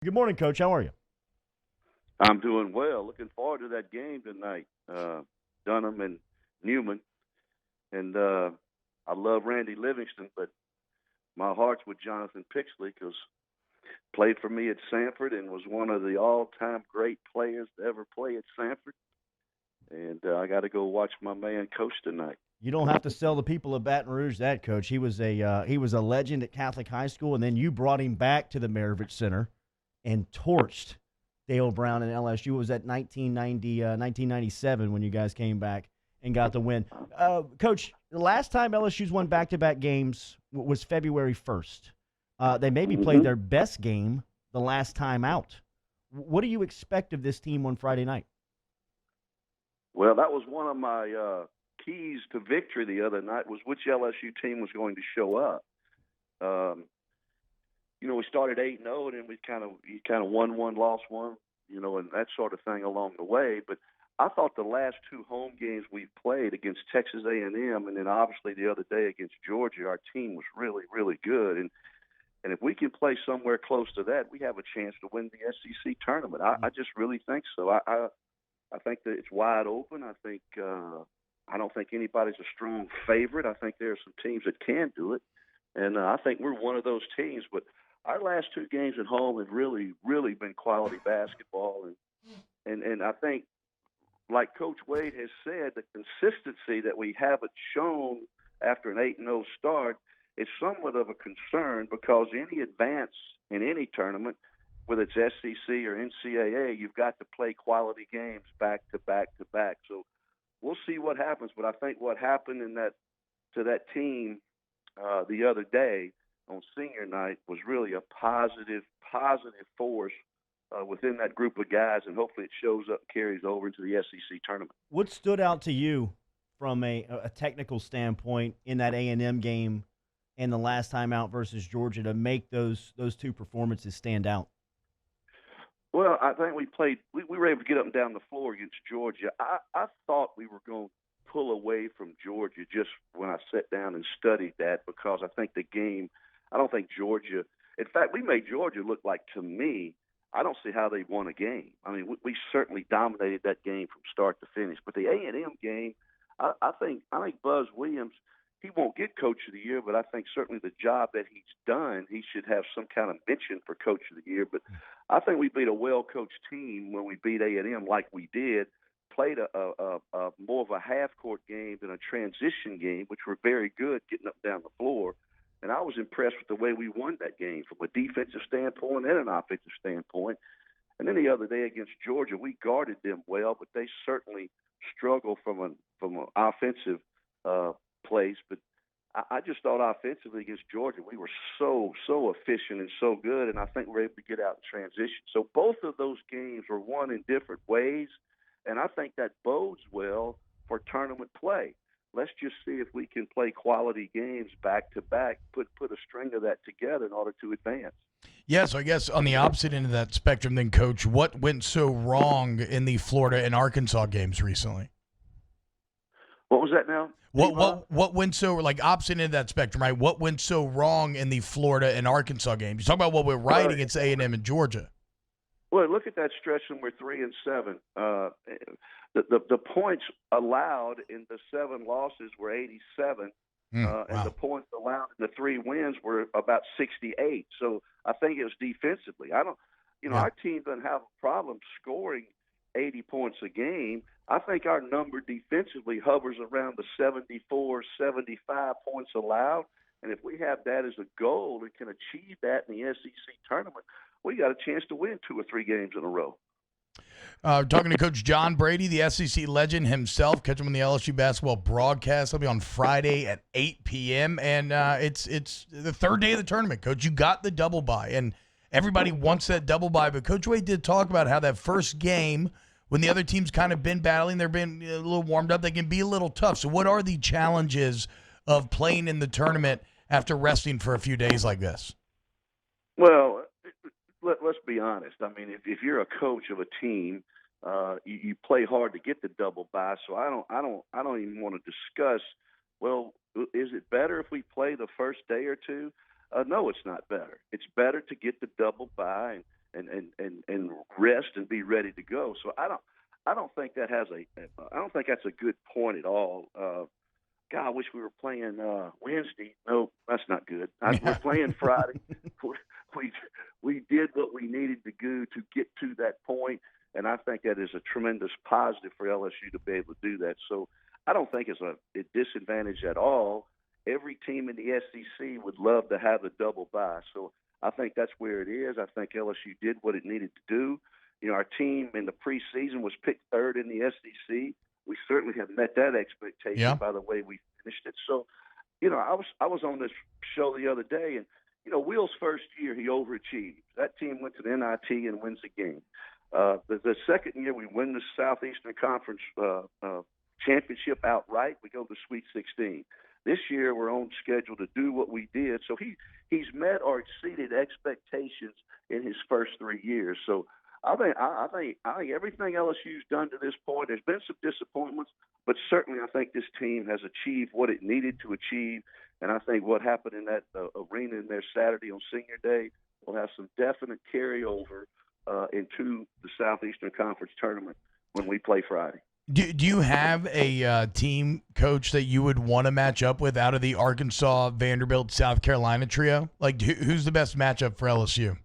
Good morning, Coach. How are you? I'm doing well. Looking forward to that game tonight. Dunham and Newman. And I love Randy Livingston, but my heart's with Jonathan Pixley because played for me at Sanford and was one of the all-time great players to ever play at Sanford. And I got to go watch my man coach tonight. You don't have to sell the people of Baton Rouge that, Coach. He was a legend at Catholic High School, and then you brought him back to the Maravich Center and torched Dale Brown and LSU. It was at 1997 when you guys came back and got the win. Coach, the last time LSU's won back-to-back games was February 1st. They maybe played their best game the last time out. What do you expect of this team on Friday night? Well, that was one of my keys to victory the other night was which LSU team was going to show up. Um, we started 8-0, and then we kind of won one, lost one, and that sort of thing along the way. But I thought the last two home games we've played against Texas A&M, and then obviously the other day against Georgia, our team was really, really good. And if we can play somewhere close to that, we have a chance to win the SEC tournament. I just really think so. I think that it's wide open. I don't think anybody's a strong favorite. I think there are some teams that can do it, and I think we're one of those teams. But our last two games at home have really, really been quality basketball, and I think, like Coach Wade has said, the consistency that we haven't shown after an 8-0 start is somewhat of a concern because any advance in any tournament, whether it's SEC or NCAA, you've got to play quality games back to back to back. So we'll see what happens. But I think what happened to that team the other day on senior night was really a positive force within that group of guys, and hopefully it shows up and carries over into the SEC tournament. What stood out to you from a technical standpoint in that A&M game and the last time out versus Georgia to make those two performances stand out? Well, I think we were able to get up and down the floor against Georgia. I thought we were going to pull away from Georgia just when I sat down and studied that because I think the game, I don't think Georgia, in fact, we made Georgia look like, to me, I don't see how they won a game. I mean, we certainly dominated that game from start to finish. But the A&M game, I think Buzz Williams, he won't get Coach of the Year, but I think certainly the job that he's done, he should have some kind of mention for Coach of the Year. But I think we beat a well-coached team when we beat A&M like we did, played a more of a half-court game than a transition game, which were very good getting up and down the floor. And I was impressed with the way we won that game from a defensive standpoint and an offensive standpoint. And then the other day against Georgia, we guarded them well, but they certainly struggled from an offensive place. But I just thought offensively against Georgia, we were so efficient and so good, and I think we're able to get out in transition. So both of those games were won in different ways, and I think that bodes well for tournament play. Let's just see if we can play quality games back to back, put a string of that together in order to advance. Yeah, so I guess on the opposite end of that spectrum, then, Coach, what went so wrong in the Florida and Arkansas games recently? What was that now? What went so, like, opposite end of that spectrum, right? What went so wrong in the Florida and Arkansas games? You talk about what went right against A&M and Georgia. Well, look at that stretch when we're 3-7. The points allowed in the 7 losses were 87, Wow. and the points allowed in the 3 wins were about 68. So I think it was defensively. Our team doesn't have a problem scoring 80 points a game. I think our number defensively hovers around the 74, 75 points allowed. And if we have that as a goal and can achieve that in the SEC tournament, we got a chance to win 2 or 3 games in a row. Talking to Coach John Brady, the SEC legend himself. Catch him on the LSU basketball broadcast. It'll be on Friday at 8 p.m. And it's the third day of the tournament, Coach. You got the double bye, and everybody wants that double bye. But Coach Wade did talk about how that first game, when the other team's kind of been battling, they're been a little warmed up, they can be a little tough. So what are the challenges of playing in the tournament after resting for a few days like this? Well, let's be honest. I mean, if you're a coach of a team, you play hard to get the double bye. So I don't even want to discuss. Well, is it better if we play the first day or two? No, it's not better. It's better to get the double bye and rest and be ready to go. So I don't think that's a good point at all. God, I wish we were playing Wednesday. No, that's not good. We're playing Friday. We did what we needed to do to get to that point, and I think that is a tremendous positive for LSU to be able to do that. So I don't think it's a disadvantage at all. Every team in the SEC would love to have a double bye. So I think that's where it is. I think LSU did what it needed to do. Our team in the preseason was picked third in the SEC. We certainly have met that expectation by the way we finished it. So, I was on this show the other day, and Will's first year he overachieved. That team went to the NIT and wins the game. The second year we win the Southeastern Conference championship outright. We go to Sweet 16. This year we're on schedule to do what we did. So he's met or exceeded expectations in his first 3 years. So I think everything LSU's done to this point. There's been some disappointments, but certainly I think this team has achieved what it needed to achieve. And I think what happened in that arena in there Saturday on Senior Day will have some definite carryover into the Southeastern Conference tournament when we play Friday. Do you have a team coach that you would want to match up with out of the Arkansas, Vanderbilt, South Carolina trio? Like, who's the best matchup for LSU?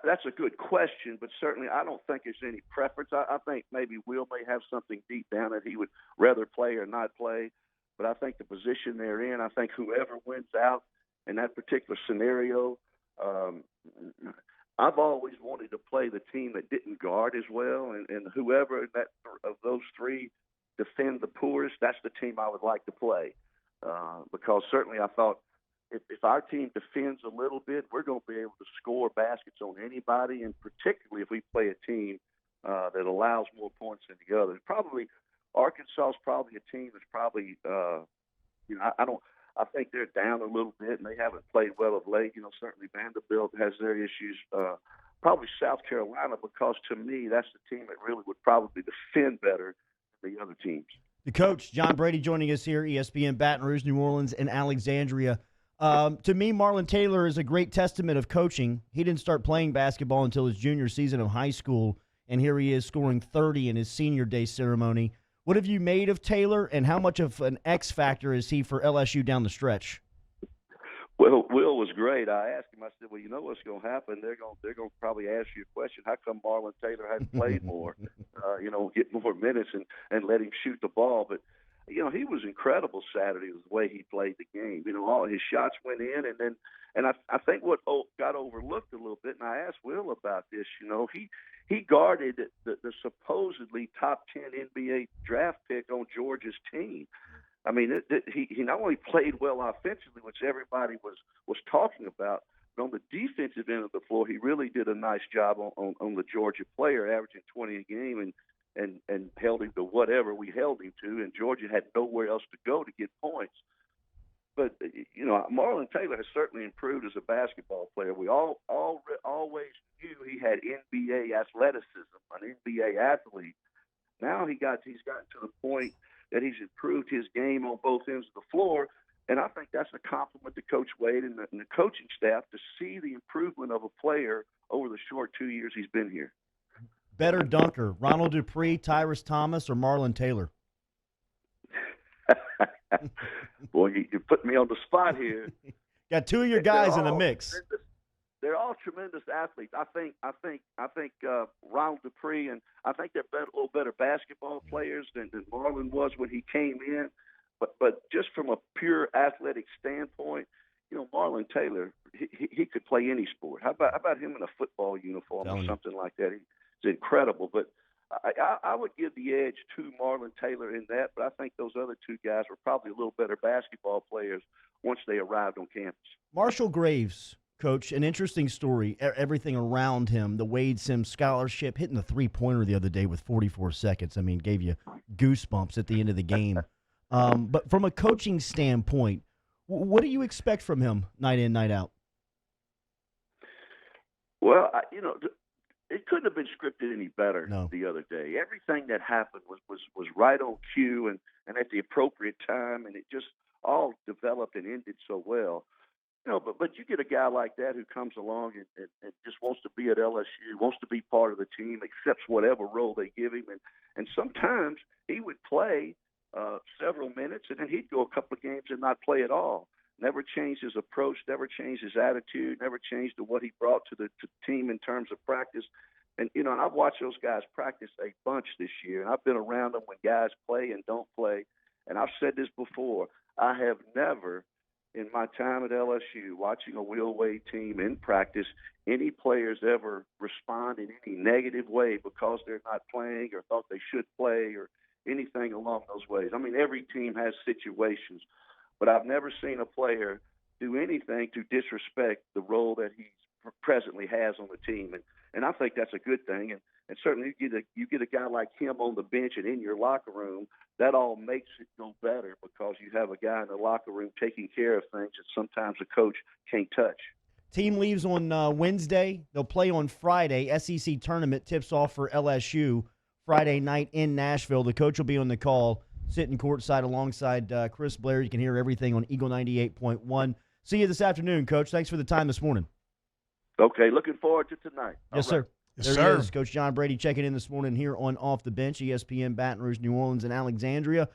That's a good question, but certainly I don't think there's any preference. I think maybe Will may have something deep down that he would rather play or not play, but I think the position they're in, I think whoever wins out in that particular scenario, I've always wanted to play the team that didn't guard as well, and whoever of those three defend the poorest, that's the team I would like to play, because certainly I thought, if our team defends a little bit, we're going to be able to score baskets on anybody, and particularly if we play a team that allows more points than the others. Probably Arkansas is probably a team that's probably I think they're down a little bit and they haven't played well of late. Certainly Vanderbilt has their issues. Probably South Carolina, because to me that's the team that really would probably defend better than the other teams. The coach, John Brady, joining us here, ESPN Baton Rouge, New Orleans, and Alexandria. To me, Marlon Taylor is a great testament of coaching. He didn't start playing basketball until his junior season of high school, and here he is scoring 30 in his senior day ceremony. What have you made of Taylor, and how much of an X factor is he for LSU down the stretch? Well, Will was great. I asked him, I said, well, you know what's going to happen? They're going to probably ask you a question. How come Marlon Taylor hadn't played more, get more minutes and let him shoot the ball? But he was incredible Saturday with the way he played the game. All his shots went in, and I think what got overlooked a little bit, and I asked Will about this, he guarded the supposedly top 10 NBA draft pick on Georgia's team. I mean, he not only played well offensively, which everybody was talking about, but on the defensive end of the floor, he really did a nice job on the Georgia player, averaging 20 a game, and held him to whatever we held him to, and Georgia had nowhere else to go to get points. But, Marlon Taylor has certainly improved as a basketball player. We always knew he had NBA athleticism, an NBA athlete. Now he's gotten to the point that he's improved his game on both ends of the floor, and I think that's a compliment to Coach Wade and the coaching staff to see the improvement of a player over the short 2 years he's been here. Better dunker, Ronald Dupree, Tyrus Thomas, or Marlon Taylor? Boy, you put me on the spot here. Got two of your guys in the mix. They're all tremendous athletes. I think Ronald Dupree, and I think they're a little better basketball players than Marlon was when he came in. But just from a pure athletic standpoint, Marlon Taylor, he could play any sport. How about him in a football uniform or something like that? He's incredible. But I would give the edge to Marlon Taylor in that, but I think those other two guys were probably a little better basketball players once they arrived on campus. Marshall Graves, Coach, an interesting story, everything around him, the Wade Sims scholarship, hitting the three-pointer the other day with 44 seconds. I mean, gave you goosebumps at the end of the game. But from a coaching standpoint, what do you expect from him night in, night out? Well, it couldn't have been scripted any better the other day. Everything that happened was right on cue and at the appropriate time, and it just all developed and ended so well. But you get a guy like that who comes along and just wants to be at LSU, wants to be part of the team, accepts whatever role they give him, and sometimes he would play several minutes and then he'd go a couple of games and not play at all. Never changed his approach, never changed his attitude, never changed to what he brought to the team in terms of practice. And and I've watched those guys practice a bunch this year, and I've been around them when guys play and don't play. And I've said this before: I have never, in my time at LSU, watching a Will Wade team in practice, any players ever respond in any negative way because they're not playing or thought they should play or anything along those ways. I mean, every team has situations, but I've never seen a player do anything to disrespect the role that he presently has on the team. And I think that's a good thing. And certainly you get a guy like him on the bench and in your locker room, that all makes it go better because you have a guy in the locker room taking care of things that sometimes a coach can't touch. Team leaves on Wednesday. They'll play on Friday. SEC tournament tips off for LSU Friday night in Nashville. The coach will be on the call, sitting courtside alongside Chris Blair. You can hear everything on Eagle 98.1. See you this afternoon, Coach. Thanks for the time this morning. Okay, looking forward to tonight. Yes, sir. Yes, There sir. he is, Coach John Brady checking in this morning here on Off the Bench, ESPN Baton Rouge, New Orleans, and Alexandria.